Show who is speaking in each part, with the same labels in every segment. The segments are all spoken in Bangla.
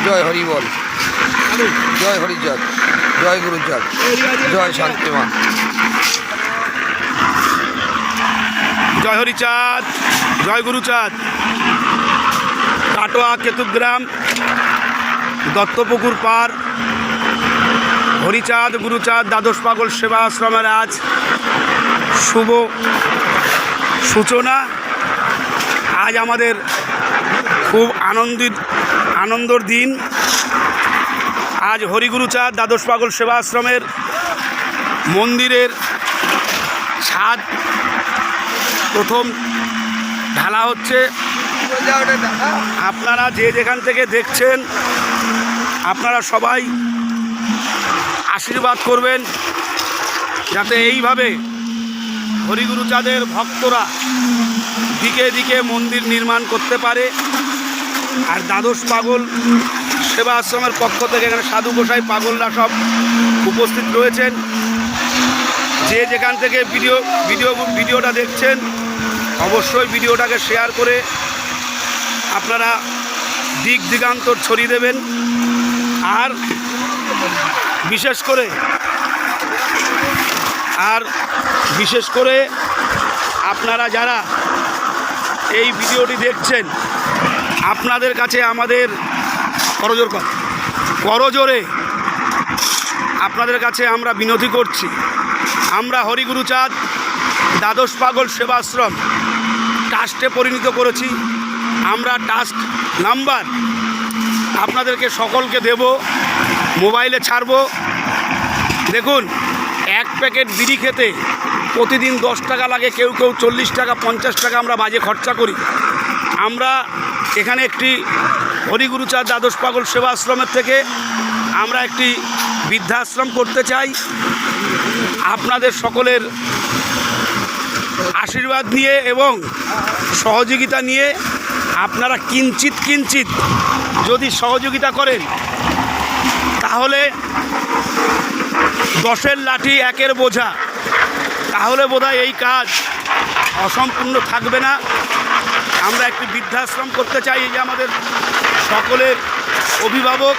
Speaker 1: জয় হরি বল, জয় হরিচাঁদ, জয় গুরুচাঁদ, জয় শান্তিমা।
Speaker 2: জয় হরিচাঁদ, জয় গুরুচাঁদ। কাটোয়া কেতুগ্রাম দত্তপুকুর পার হরিচাঁদ গুরুচাঁদ দ্বাদশ পাগল সেবা আশ্রমের আজ শুভ সূচনা। আজ আমাদের খুব আনন্দর দিন। আজ হরিগুরুচাঁদ দ্বাদশ পাগল সেবা আশ্রমের মন্দিরের ছাদ প্রথম ঢালা হচ্ছে। আপনারা যে যেখান থেকে দেখছেন আপনারা সবাই আশীর্বাদ করবেন যাতে এইভাবে হরিগুরুচাঁদের ভক্তরা দিকে দিকে মন্দির নির্মাণ করতে পারে। আর দ্বাদশ পাগল সেবা আশ্রমের পক্ষ থেকে এখানে সাধু গোসাই পাগলরা সব উপস্থিত রয়েছেন। যে যেখান থেকে ভিডিওটা দেখছেন অবশ্যই ভিডিওটাকে শেয়ার করে আপনারা দিক দিগান্তর ছড়িয়ে দেবেন। আর বিশেষ করে আপনারা যারা এই ভিডিওটি দেখছেন আপনাদের কাছে আমাদের করজোরে আপনাদের কাছে আমরা বিনতি করছি। আমরা হরিগুরুচাঁদ দ্বাদশ পাগল সেবাশ্রম ট্রাস্টে পরিণত করেছি। আমরা ট্রাস্ট নাম্বার আপনাদেরকে সকলকে দেব, মোবাইলে ছাড়ব। দেখুন, এক প্যাকেট বিড়ি খেতে প্রতিদিন 10 টাকা লাগে, কেউ 40 টাকা 50 টাকা আমরা বাজে খরচা করি। আমরা এখানে একটি হরিগুরুচাঁদ দ্বাদশ পাগল সেবা আশ্রমের থেকে আমরা একটি বৃদ্ধাশ্রম করতে চাই। আপনাদের সকলের আশীর্বাদ নিয়ে এবং সহযোগিতা নিয়ে আপনারা কিঞ্চিত যদি সহযোগিতা করেন তাহলে 10-এর লাঠি 1-এর বোঝা, তাহলে বোধহয় এই কাজ অসম্পূর্ণ থাকবে না। আমরা একটি বৃদ্ধাশ্রম করতে চাই। এই যে আমাদের সকলের অভিভাবক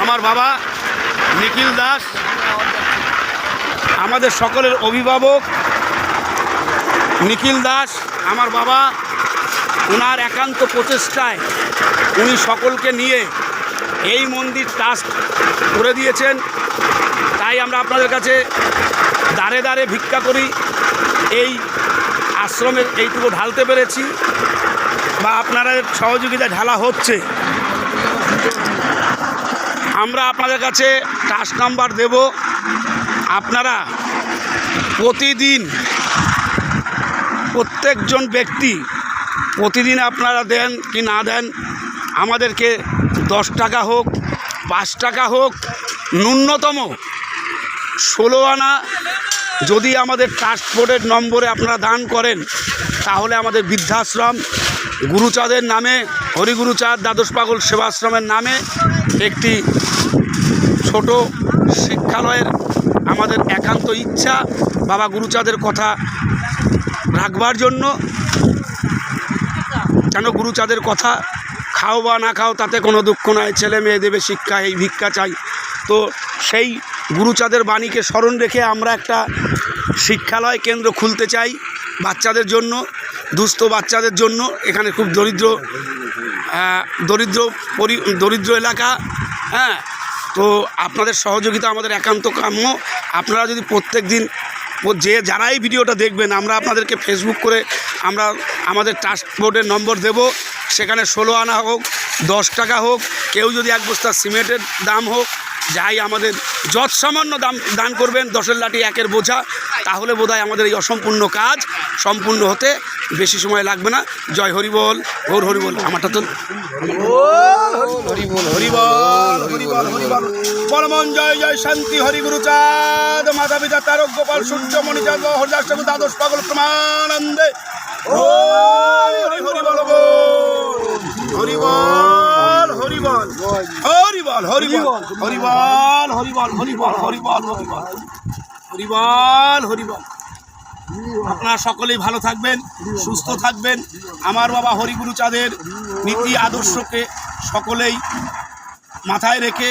Speaker 2: আমার বাবা নিখিল দাস, আমাদের সকলের অভিভাবক নিখিল দাস আমার বাবা, ওনার একান্ত প্রচেষ্টায় উনি সকলকে নিয়ে এই মন্দির ট্রাস্ট করে দিয়েছেন। তাই আমরা আপনাদের কাছে দাঁড়ে দাঁড়ে ভিক্ষা করি এই আশ্রমের এইটুকু ঢালতে পেরেছি, বা আপনাদের সহযোগিতা ঢালা হচ্ছে। আমরা আপনাদের কাছে ট্রাস্ট নাম্বার দেব। আপনারা প্রতিদিন প্রত্যেকজন ব্যক্তি প্রতিদিন আপনারা দেন কি না দেন, আমাদেরকে 10 টাকা হোক 5 টাকা হোক, ন্যূনতম 16 আনা যদি আমাদের ট্রাস্ট বোর্ডের নম্বরে আপনারা দান করেন তাহলে আমাদের বৃদ্ধাশ্রম গুরুচাঁদের নামে, হরিগুরুচাঁদ দ্বাদশ পাগল সেবাশ্রমের নামে একটি ছোট শিক্ষালয়ের আমাদের একান্ত ইচ্ছা বাবা গুরুচাঁদের কথা রাখবার জন্য। কেন গুরুচাঁদের কথা, খাও বা না খাও তাতে কোনো দুঃখ নয়, ছেলে মেয়ে দেবে শিক্ষা, এই ভিক্ষা চাই। তো সেই গুরুচাঁদের বাণীকে স্মরণ রেখে আমরা একটা শিক্ষালয় কেন্দ্র খুলতে চাই বাচ্চাদের জন্য, দুস্থ বাচ্চাদের জন্য। এখানে খুব দরিদ্র এলাকা। হ্যাঁ, তো আপনাদের সহযোগিতা আমাদের একান্ত কাম্য। আপনারা যদি প্রত্যেক দিন যারা এই ভিডিওটা দেখবেন, আমরা আপনাদেরকে ফেসবুক করে আমরা আমাদের ট্রাস্ট বোর্ডের নম্বর দেব। সেখানে 16 আনা হোক 10 টাকা হোক, কেউ যদি 1 বস্তা সিমেন্টের দাম হোক, যাই আমাদের যৎসামান্য দান করবেন, 10-এর লাঠি 1-এর বোঝা, তাহলে বোধহয় আমাদের এই অসম্পূর্ণ কাজ সম্পূর্ণ হতে বেশি সময় লাগবে না। জয় হরিবল, গৌর হরিবল। আমারটা তো হরিবল হরিবল হরিবল হরিবল। পরমন জয় জয় শান্তি হরিগুরুচাঁদ মাতা পিতা তারক গোপাল সূর্যমণিচাঁদ হরিদাস ঠাকুর দ্বাদশ পাগল প্রমানন্দে। হরিবল হরিবল হরিবল হরিবল হরিবল হরিবল হরিবল হরিবল হরিবল হরিবল হরিবল হরিবল। আপনারা সকলেই ভালো থাকবেন, সুস্থ থাকবেন। আমার বাবা হরিগুরুচাঁদের নীতি আদর্শকে সকলেই মাথায় রেখে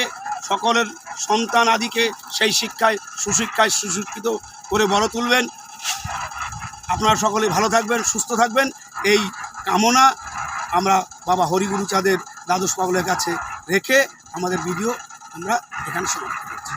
Speaker 2: সকলের সন্তান আদিকে সেই শিক্ষায় সুশিক্ষিত করে বড় তুলবেন। আপনারা সকলেই ভালো থাকবেন, সুস্থ থাকবেন, এই কামনা আমরা বাবা হরিগুরু চাঁদের দ্বাদশ পাগলের কাছে রেখে আমাদের ভিডিও আমরা এখানে সমাপ্ত করছি।